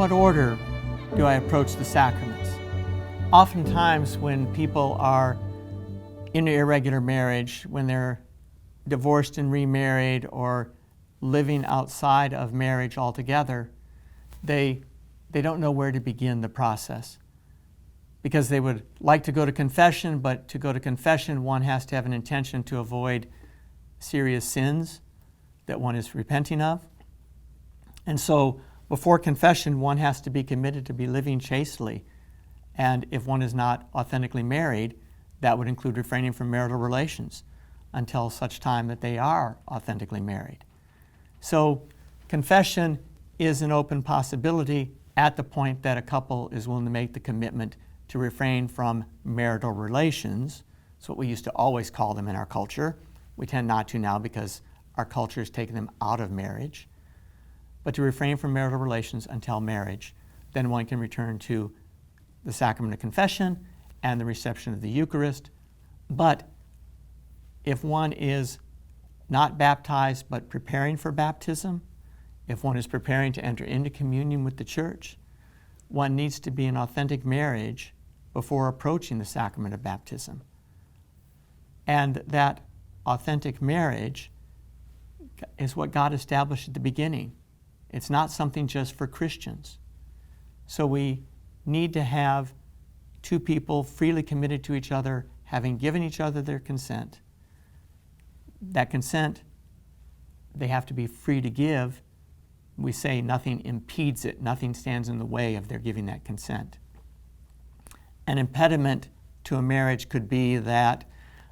what order do I approach the sacraments? Oftentimes when people are in an irregular marriage, when they're divorced and remarried or living outside of marriage altogether, they don't know where to begin the process. Because they would like to go to confession, but to go to confession, one has to have an intention to avoid serious sins that one is repenting of. And so before confession, one has to be committed to be living chastely. And if one is not authentically married, that would include refraining from marital relations until such time that they are authentically married. So confession is an open possibility at the point that a couple is willing to make the commitment to refrain from marital relations. That's what we used to always call them in our culture. We tend not to now because our culture has taken them out of marriage. But to refrain from marital relations until marriage, then one can return to the sacrament of confession and the reception of the Eucharist. But if one is not baptized but preparing for baptism, if one is preparing to enter into communion with the church, one needs to be in authentic marriage before approaching the sacrament of baptism. And that authentic marriage is what God established at the beginning. It's not something just for Christians. So we need to have two people freely committed to each other, having given each other their consent. That consent, they have to be free to give. We say nothing impedes it, nothing stands in the way of their giving that consent. An impediment to a marriage could be that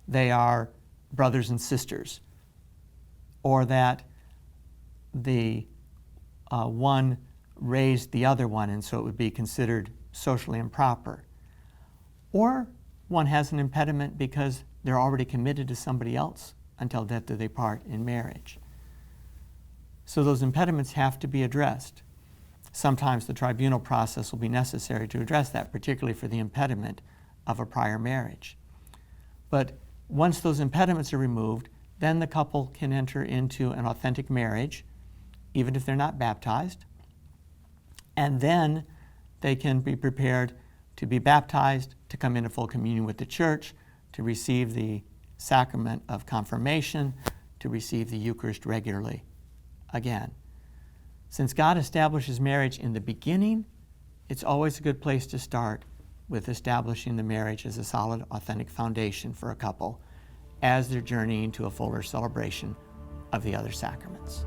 they are brothers and sisters, or that the one raised the other one, and so it would be considered socially improper. Or one has an impediment because they're already committed to somebody else until death do they part in marriage. So those impediments have to be addressed. Sometimes the tribunal process will be necessary to address that, particularly for the impediment of a prior marriage. But once those impediments are removed, then the couple can enter into an authentic marriage, even if they're not baptized. And then they can be prepared to be baptized, to come into full communion with the church, to receive the sacrament of confirmation, to receive the Eucharist regularly again. Since God establishes marriage in the beginning, it's always a good place to start with establishing the marriage as a solid, authentic foundation for a couple as they're journeying to a fuller celebration of the other sacraments.